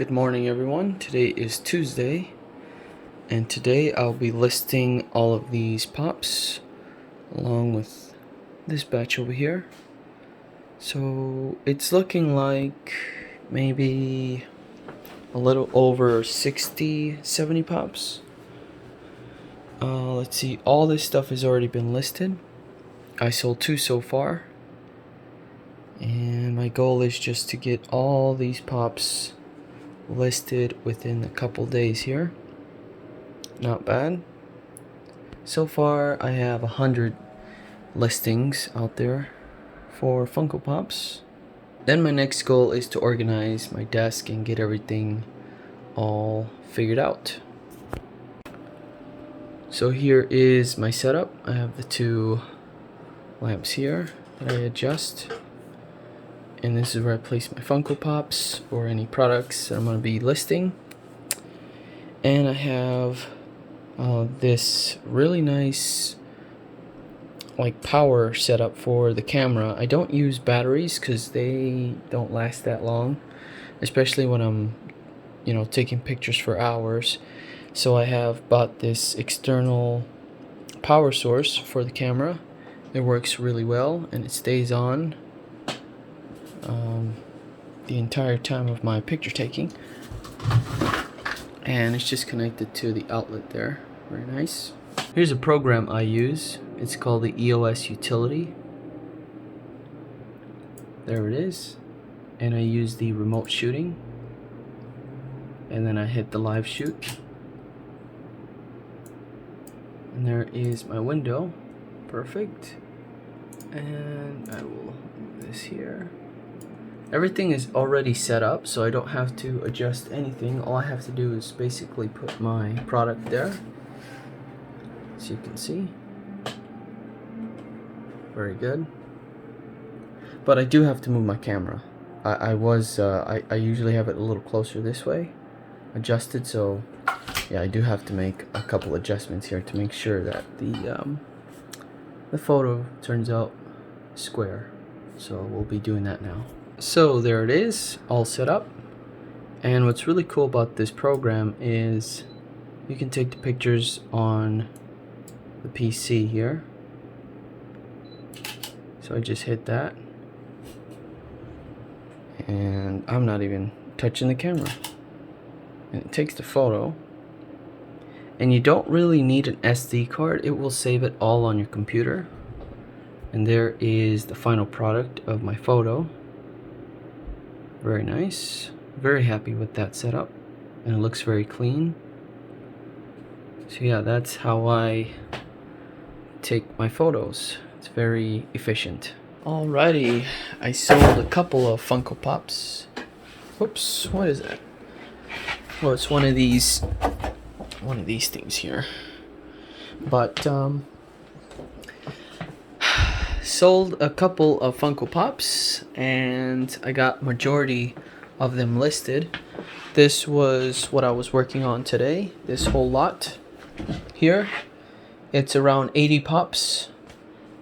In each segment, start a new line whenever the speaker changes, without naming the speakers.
Good morning, everyone. Today is Tuesday, and today I'll be listing all of these pops along with this batch over here. So it's looking like maybe a little over 60-70 pops. Let's see, all this stuff has already been listed. I sold 2 so far, and my goal is just to get all these pops listed within a couple days here. Not bad. So far I have 100 listings out there for Funko Pops. Then my next goal is to organize my desk and get everything all figured out. So here is my setup. I have the 2 lamps here that I adjust, and this is where I place my Funko Pops or any products that I'm going to be listing. And I have this really nice power setup for the camera. I don't use batteries because they don't last that long, especially when I'm taking pictures for hours. So I have bought this external power source for the camera. It works really well and it stays on the entire time of my picture taking, and it's just connected to the outlet there. Very nice. Here's a program I use. It's called the EOS utility. There it is. And I use the remote shooting, and then I hit the live shoot, and there is my window. Perfect. And I will move this here. Everything is already set up, so I don't have to adjust anything. All I have to do is basically put my product there, so you can see. Very good. But I do have to move my camera. I usually have it a little closer this way, adjusted. So yeah, I do have to make a couple adjustments here to make sure that the photo turns out square. So we'll be doing that now. So there it is, all set up. And what's really cool about this program is you can take the pictures on the PC here. So I just hit that, and I'm not even touching the camera, and it takes the photo. And you don't really need an SD card. It will save it all on your computer. And there is the final product of my photo. Very nice. Very happy with that setup, and it looks very clean. So yeah, that's how I take my photos. It's very efficient. Alrighty, I sold a couple of Funko Pops. Whoops, what is that? Well, it's one of these things here. But sold a couple of Funko Pops, and I got majority of them listed. This was what I was working on today. This whole lot here, it's around 80 pops,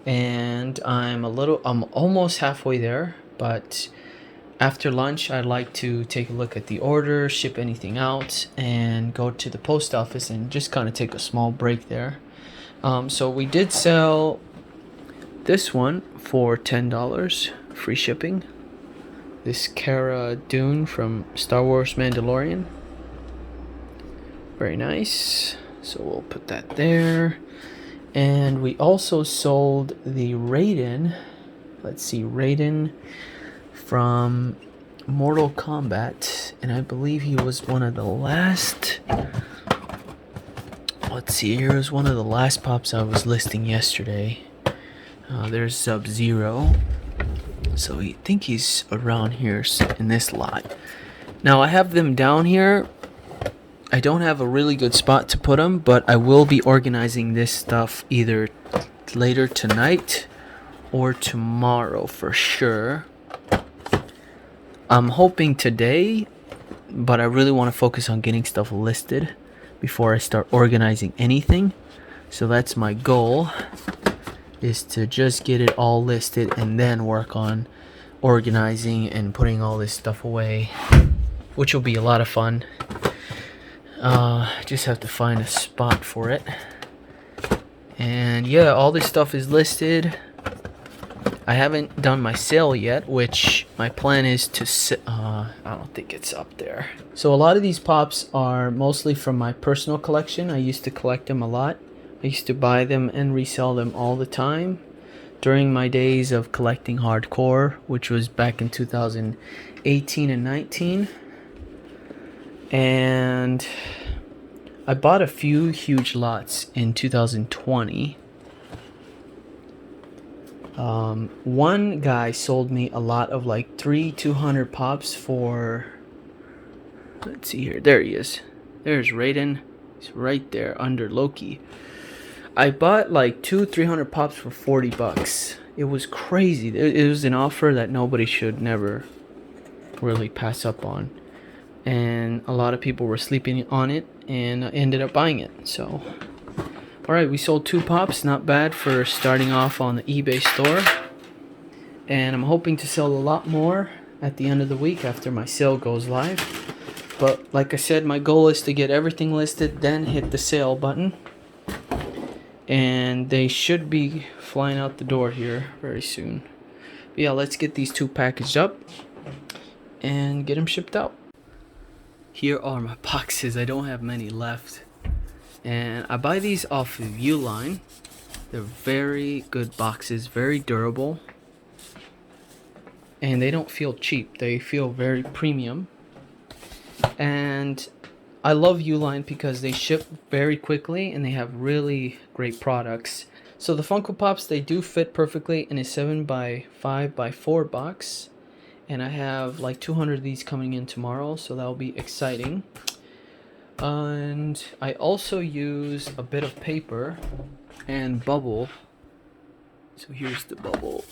and I'm almost halfway there. But after lunch, I'd like to take a look at the order, ship anything out, and go to the post office and just kind of take a small break there. So we did sell this one for $10, free shipping. This Cara Dune from Star Wars Mandalorian. Very nice. So we'll put that there. And we also sold the Raiden. Let's see, Raiden from Mortal Kombat. And I believe he was one of the last. Let's see, here was one of the last pops I was listing yesterday. There's Sub-Zero. So I think he's around here in this lot. Now I have them down here. I don't have a really good spot to put them, but I will be organizing this stuff either later tonight or tomorrow for sure. I'm hoping today, but I really want to focus on getting stuff listed before I start organizing anything. So that's my goal, is to just get it all listed and then work on organizing and putting all this stuff away which will be a lot of fun. Just have to find a spot for it. And yeah, all this stuff is listed. I haven't done my sale yet, which my plan is to I don't think it's up there. So a lot of these pops are mostly from my personal collection. I used to collect them a lot. I used to buy them and resell them all the time during my days of collecting hardcore, which was back in 2018 and 19. And I bought a few huge lots in 2020. One guy sold me a lot of like 200 pops for, let's see here, there he is. There's Raiden. He's right there under Loki. I bought like 300 pops for 40 bucks. It was crazy. It was an offer that nobody should never really pass up on. And a lot of people were sleeping on it, and I ended up buying it. So, alright, we sold 2 pops. Not bad for starting off on the eBay store. And I'm hoping to sell a lot more at the end of the week after my sale goes live. But like I said, my goal is to get everything listed, then hit the sale button. And they should be flying out the door here very soon. But yeah, let's get these 2 packaged up and get them shipped out. Here are my boxes. I don't have many left. And I buy these off of Uline. They're very good boxes, very durable. And they don't feel cheap. They feel very premium. And I love Uline because they ship very quickly and they have really great products. So the Funko Pops, they do fit perfectly in a 7x5x4 box. And I have like 200 of these coming in tomorrow, so that'll be exciting. And I also use a bit of paper and bubble. So here's the bubble.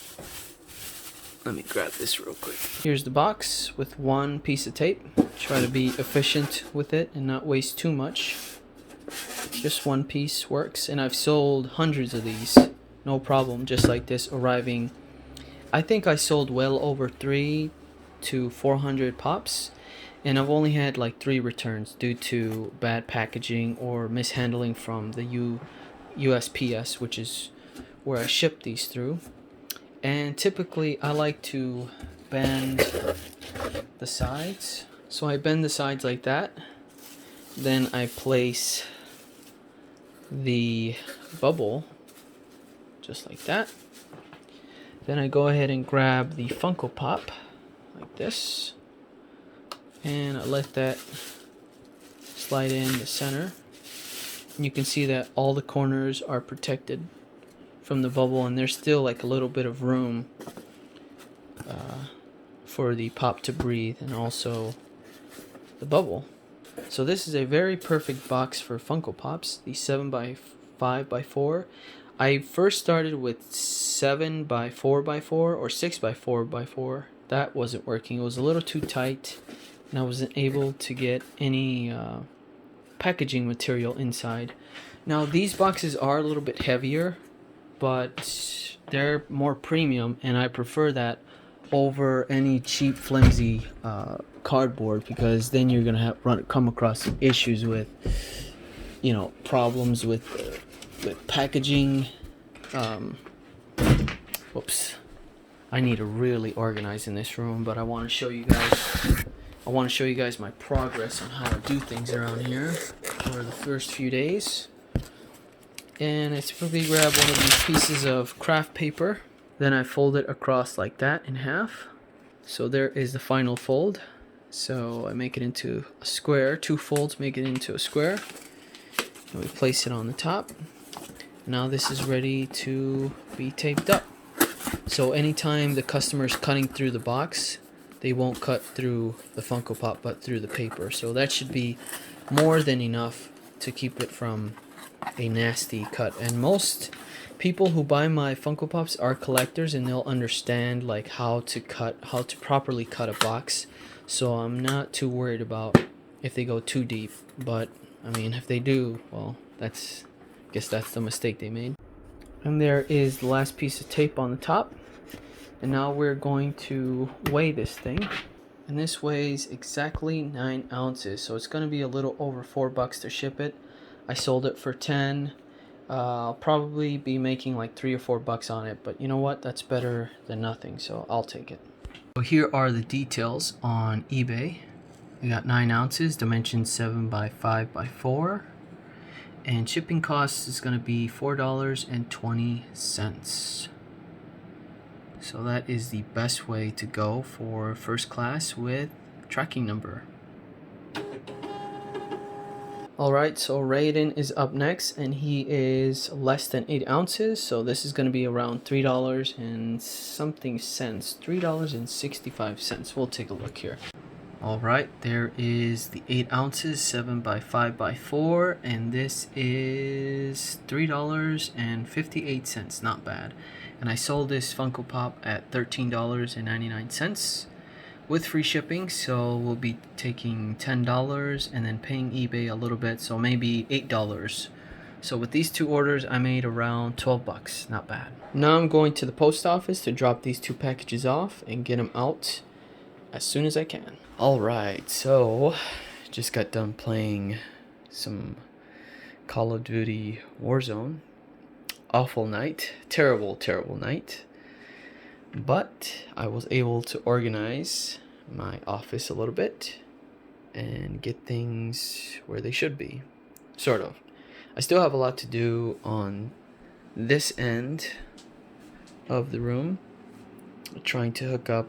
Let me grab this real quick. Here's the box with 1 piece of tape. Try to be efficient with it and not waste too much. Just 1 piece works, and I've sold hundreds of these. No problem, just like this, arriving. I think I sold well over 300 to 400 pops, and I've only had like 3 returns due to bad packaging or mishandling from the USPS, which is where I ship these through. And typically I like to bend the sides. So I bend the sides like that. Then I place the bubble just like that. Then I go ahead and grab the Funko Pop like this, and I let that slide in the center. And you can see that all the corners are protected from the bubble, and there's still like a little bit of room for the pop to breathe, and also the bubble. So this is a very perfect box for Funko Pops, the 7x5x4. I first started with 7x4x4 or 6x4x4. That wasn't working. It was a little too tight, and I wasn't able to get any packaging material inside. Now these boxes are a little bit heavier, but they're more premium, and I prefer that over any cheap flimsy cardboard, because then you're gonna come across issues with, you know, problems with packaging. Whoops, I need to really organize in this room, but I want to show you guys my progress on how to do things around here for the first few days. And I typically grab one of these pieces of craft paper, then I fold it across like that in half. So there is the final fold. So I make it into a square. 2 folds make it into a square, and we place it on the top. Now this is ready to be taped up. So anytime the customer is cutting through the box, they won't cut through the Funko Pop but through the paper. So that should be more than enough to keep it from a nasty cut. And most people who buy my Funko Pops are collectors, and they'll understand like how to properly cut a box. So I'm not too worried about if they go too deep. But I mean, if they do, well, I guess that's the mistake they made. And there is the last piece of tape on the top. And now we're going to weigh this thing. and this weighs exactly 9 ounces, so it's going to be a little over $4 to ship it. I sold it for 10. I'll probably be making like $3 or $4 on it, but you know what, that's better than nothing, so I'll take it. So here are the details on eBay. We got 9 ounces, dimensions 7 by 5 by 4, and shipping costs is going to be $4.20. So that is the best way to go for first class with tracking number. Alright, so Rey is up next, and he is less than 8 ounces, so this is going to be around $3 and something cents, $3.65. We'll take a look here. Alright, there is the 8 ounces, 7 by 5 by 4, and this is $3.58, not bad. And I sold this Funko Pop at $13.99 with free shipping, so we'll be taking $10 and then paying eBay a little bit, so maybe $8. So with these two orders, I made around $12, not bad. Now I'm going to the post office to drop these two packages off and get them out as soon as I can. Alright, so just got done playing some Call of Duty Warzone. Awful night, terrible night, but I was able to organize my office a little bit and get things where they should be, sort of. I still have a lot to do on this end of the room, trying to hook up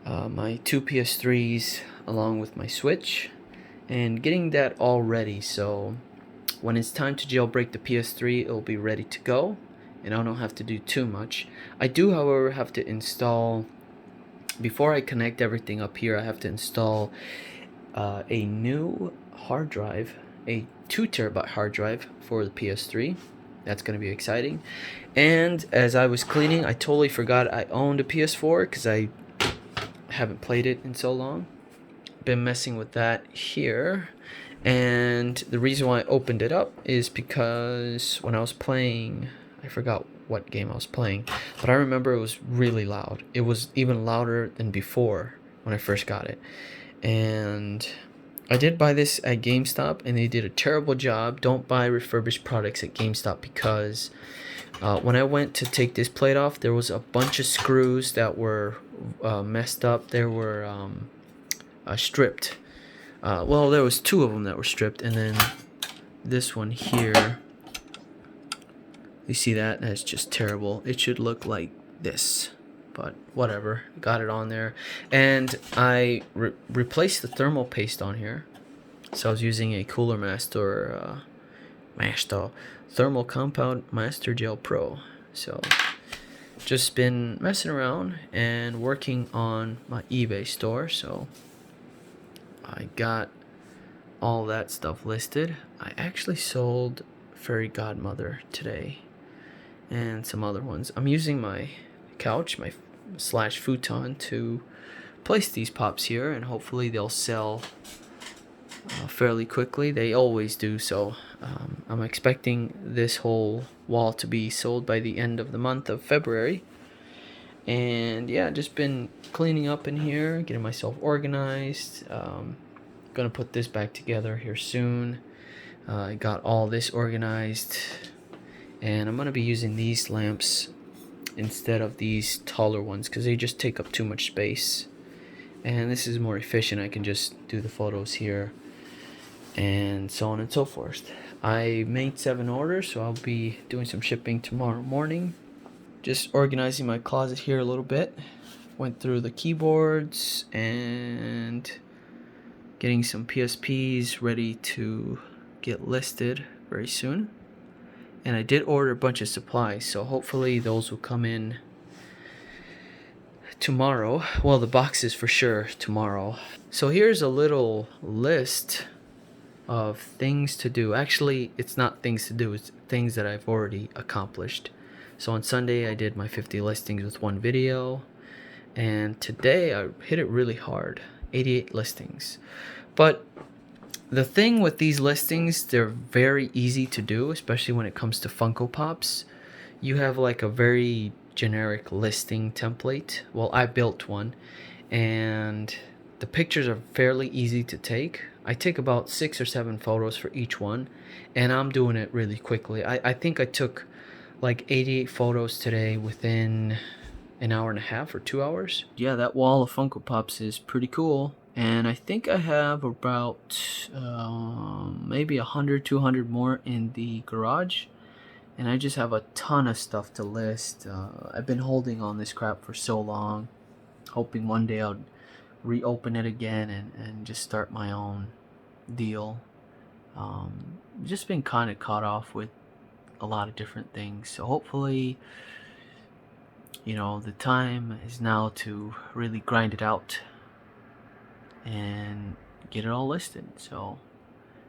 my two PS3s along with my Switch and getting that all ready, so when it's time to jailbreak the PS3, it'll be ready to go, and I don't have to do too much. I do, however, have to install, before I connect everything up here, I have to install a new hard drive, a 2 terabyte hard drive for the PS3. That's going to be exciting. And as I was cleaning, I totally forgot I owned a PS4 because I haven't played it in so long. Been messing with that here. And the reason why I opened it up is because when I was playing, I forgot what game I was playing, but I remember it was really loud. It was even louder than before when I first got it. And I did buy this at GameStop, and they did a terrible job. Don't buy refurbished products at GameStop, because when I went to take this plate off, there was a bunch of screws that were messed up. They were stripped. Well, there was 2 of them that were stripped, and then this one here, you see that? That's just terrible. It should look like this, but whatever. Got it on there, and I replaced the thermal paste on here. So I was using a Cooler Master Thermal Compound Master Gel Pro. So just been messing around and working on my eBay store, so I got all that stuff listed. I actually sold Fairy Godmother today and some other ones. I'm using my couch, my slash futon, to place these pops here, and hopefully they'll sell fairly quickly. They always do, so I'm expecting this whole wall to be sold by the end of the month of February. And yeah, just been cleaning up in here, getting myself organized. Gonna put this back together here soon. I got all this organized, and I'm gonna be using these lamps instead of these taller ones because they just take up too much space, and this is more efficient. I can just do the photos here and so on and so forth. I made 7 orders, so I'll be doing some shipping tomorrow morning. Just organizing my closet here a little bit. Went through the keyboards and getting some PSPs ready to get listed very soon. And I did order a bunch of supplies, so hopefully those will come in tomorrow. Well, the boxes for sure tomorrow. So here's a little list of things to do. Actually, it's not things to do, it's things that I've already accomplished. So on Sunday I did my 50 listings with 1 video, and today I hit it really hard, 88 listings. But the thing with these listings, they're very easy to do, especially when it comes to Funko Pops. You have like a very generic listing template. Well, I built one, and the pictures are fairly easy to take. I take about 6 or 7 photos for each one, and I'm doing it really quickly. I think I took like 88 photos today within an hour and a half or 2 hours. Yeah, that wall of Funko Pops is pretty cool, and I think I have about maybe 100, 200 more in the garage, and I just have a ton of stuff to list. I've been holding on this crap for so long, hoping one day I'll reopen it again and just start my own deal. Just been kind of caught off with a lot of different things, so hopefully, you know, the time is now to really grind it out and get it all listed. So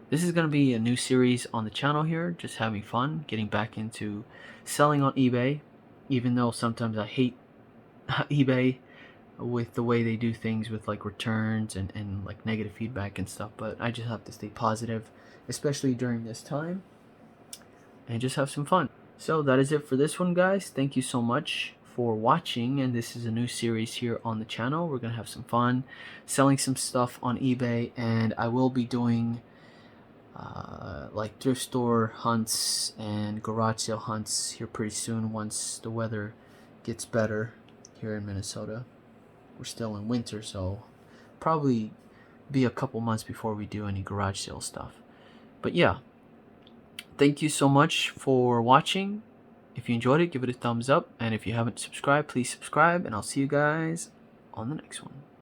this is going to be a new series on the channel here, just having fun, getting back into selling on eBay, even though sometimes I hate eBay with the way they do things with like returns and like negative feedback and stuff, but I just have to stay positive, especially during this time, and just have some fun. So that is it for this one, guys. Thank you so much for watching, and this is a new series here on the channel. We're gonna have some fun selling some stuff on eBay, and I will be doing like thrift store hunts and garage sale hunts here pretty soon once the weather gets better here in Minnesota. We're still in winter, so probably be a couple months before we do any garage sale stuff. But yeah, thank you so much for watching. If you enjoyed it, give it a thumbs up, and if you haven't subscribed, please subscribe, and I'll see you guys on the next one.